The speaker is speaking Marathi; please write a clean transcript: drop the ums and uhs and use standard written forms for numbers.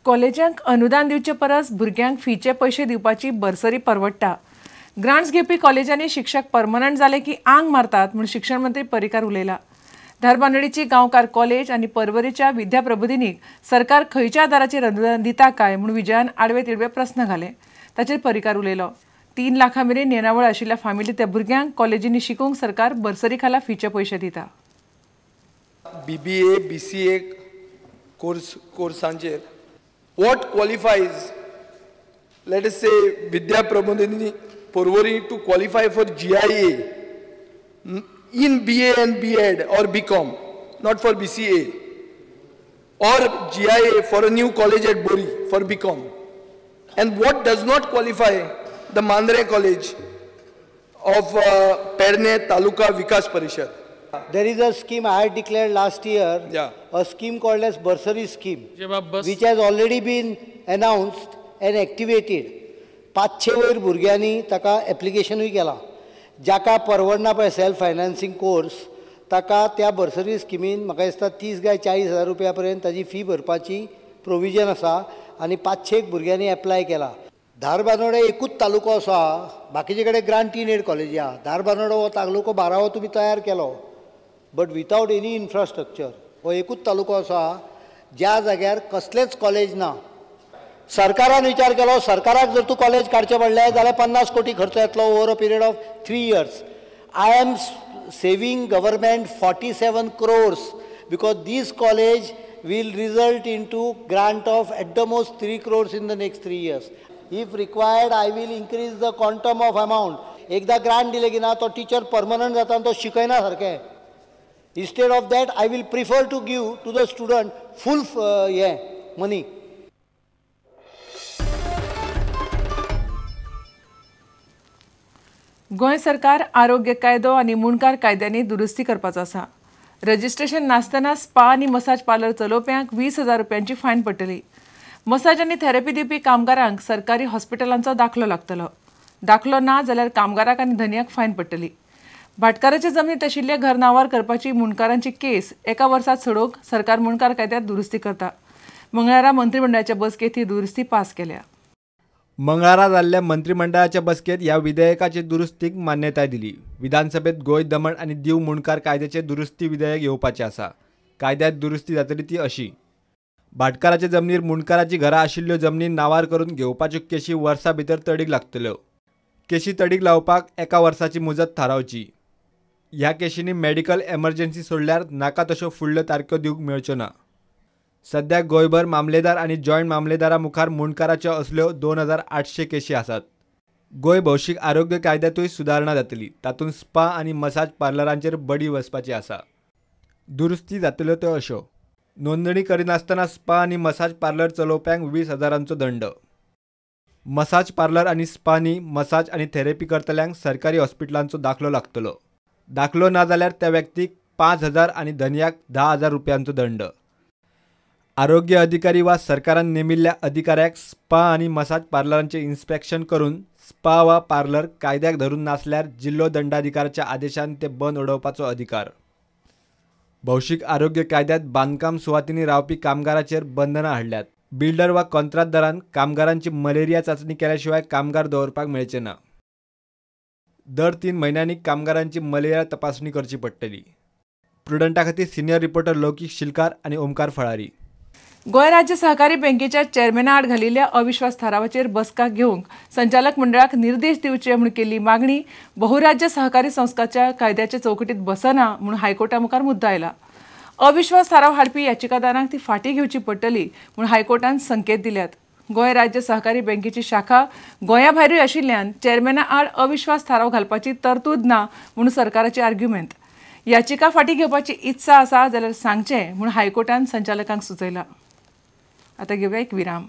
कॉलेजांक अनुदान दिवचे परस भुरग्यांक फीचे पैसे दिवपाची बर्सरी परवडटा। ग्रांट्स घेवपी कॉलेजांनी शिक्षक परमनंट जाले की आंग मारतात म्हणून शिक्षण मंत्री पर्रीकार उलयला। धारबांदोडेची गांवकार कॉलेज आणि परवरीच्या विद्याप्रबोधिनीक सरकार खंयच्या आदाराचेर अनुदान दिता काय म्हणून विजयान आडवे तिडवे प्रस्न घाले। ताचेर पर्रीकार उलयलो। 3 लाखां मेरेन नेणावळ आशिल्ल्या फामिलींतल्या भुरग्यांक कॉलेजींनी शिकूंक सरकार बर्सरी खाला फीचे पैसे दिता। BBA, BCA कोर्सांचेर what qualifies, let us say, Vidya Prabodhini Porvori to qualify for GIA in BA and BEd or BCom, not for BCA, or GIA for a new college at Bori for BCom, and what does not qualify, the Mandre College of Perne Taluka Vikas Parishad. There is a scheme I had declared last year, a scheme called as bursary scheme, which has already been announced and activated. 500 वयर भुरग्यांनी ताका एप्लिकेशनूय केला। जाका परवडना पळय सेल्फ फायनान्सिंग कोर्स ताका त्या बर्सरी स्किमीन म्हाका दिसता 30 काय 40 हजार रुपया पर्यंत ताची फी भरपाची प्रोविजन आसा आनी 500 भुरग्यांनी एप्लाय केला। धारबांदोडे एकूच तालुको आसा, बाकीचे कडेन ग्रांट इन एड कॉलेजी आहा। धारबांदोडो हो तालुको 12वो तुमी तयार केलो, बट विथआउट एनी इन्फ्रास्ट्रक्चर। हो एकूच तालुको आसा ज्या जाग्यार कसलेंच कॉलेज ना। सरकारान विचार केलो, सरकाराक जर तूं कॉलेज काडचें पडलें जाल्यार 50 कोटी खर्च येतलो over a period of 3 years. I am saving government 47 crores because this college will result into grant of at the most 3 crores in the next 3 years. If required, I will increase the quantum of amount. एकदा ग्रांट दिले की ना तो टीचर परमनंट जाता तो शिकयना सारकें। Instead of that, I will prefer to give to the student full money. Goa सरकार आरोग्य कायदो आणि मुणकार कायद्यांनी दुरुस्ती करपाचो आसा। रजिस्ट्रेशन नासतना स्पा आणि मसाज पार्लर चलोवप्यांक 20,000 रुपयांची फायन पडटली। मसाज आणि थेरपी दिवपी कामगारांक सरकारी हॉस्पिटलांचो दाखलो लागतलो। दाखलो ना जाल्यार कामगाराक आनी धन्याक फायन पडटली। भाटकाराचे जमनीत आशिल्ले घर नांवार करपाची मुणकारांची केस 1 वर्सात सोडोवंक सरकार मुणकार कायद्यात दुरुस्ती करता। मंगळारा मंत्रिमंडळाच्या बसकेत ही दुरुस्ती पास केल्या। मंगळारा जाल्ल्या मंत्रिमंडळाच्या बसकेत ह्या विधेयकाचे दुरुस्तीक मान्यताय दिली। विधानसभेत गोंय दमण आनी दीव मुणकार कायद्याचे दुरुस्ती विधेयक येवपाचे आसा। कायद्यात दुरुस्ती जातली ती अशी: भाटकाराचे जमनीर मुणकाराची घरां आशिल्ल्यो जमनी नांवार करून घेवपाच्यो केशी वर्सा भितर तडीक लागतल्यो। केशी तडीक लावपाक 1 वर्साची मुजत थारावची। ह्या केशींनी मेडिकल एमर्जन्सी सोडल्यार नाका तश्यो फुडल्यो तारखो दिवंक मेळच्यो ना। सध्या गोंयभर मामलेदार आनी जॉयंट मामलेदारा मुखार मुणकाराच्यो असल्यो 2800 केशी आसात। गोंय भौशीक आरोग्य कायद्यातूय सुदारणा जातली। तातूंत स्पा आनी मसाज पार्लरांचेर बडी वचपाची आसा। दुरुस्ती जातल्यो त्यो अश्यो: नोंदणी करिनासतना स्पा आनी मसाज पार्लर चलोवप्यांक 20,000 दंड। मसाज पार्लर आनी स्पानी मसाज आनी थेरपी करतल्यांक सरकारी हॉस्पिटलांचो दाखलो लागतलो। दाखलो ना जाल्यार त्या व्यक्तीक 5,000 आनी धन्याक 10,000 रुपयांचो दंड। आरोग्य अधिकारी वा सरकारान नेमिल्ल्या अधिकाऱ्याक स्पा आनी मसाज पार्लरांचे इन्स्पेक्शन करून स्पा वा पार्लर कायद्याक धरून नासल्यार जिल्लो दंडाधिकाऱ्याच्या आदेशान ते बंद उडोवपाचो अधिकार। भौशीक आरोग्य कायद्यात बांदकाम सुवातींनी रावपी कामगारांचेर बंधनां हाडल्यात। बिल्डर वा कंत्राटदारान कामगारांची मलेरिया चाचणी केल्या शिवाय कामगार दवरपाक मेळचे ना। दर 3 म्हयन्यांनी कामगारांची मलेरिया तपासणी करची पडटली। प्रुडंटा खातीर सिनियर रिपोर्टर लौकीक शिलकार आनी ओमकार फळारी। गोंय राज्य सहकारी बँकेच्या चेअरमॅना आड घालिल्ल्या अविश्वास थारावाचेर बसका घेवंक संचालक मंडळाक निर्देश दिवचे म्हूण केल्ली मागणी बहुराज्य सहकारी संस्थांच्या कायद्याचे चौकटीत बसना म्हूण हायकोर्टा मुखार मुद्दो आयला। अविश्वास थाराव हाडपी याचिकादारांक ती फाटीं घेवची पडटली म्हूण हायकोर्टान संकेत दिल्यात। गोंय राज्य सहकारी बँकेची शाखा गोंया भायरूय आशिल्ल्यान चेअरमॅना आड अविश्वास थाराव घालपाची तरतूद ना म्हूण सरकाराची आर्ग्युमेंट। याचिका फाटीं घेवपाची इत्सा आसा जाल्यार सांगचें म्हूण हायकोर्टान संचालकांक सुचयला। आता घेऊया एक विराम।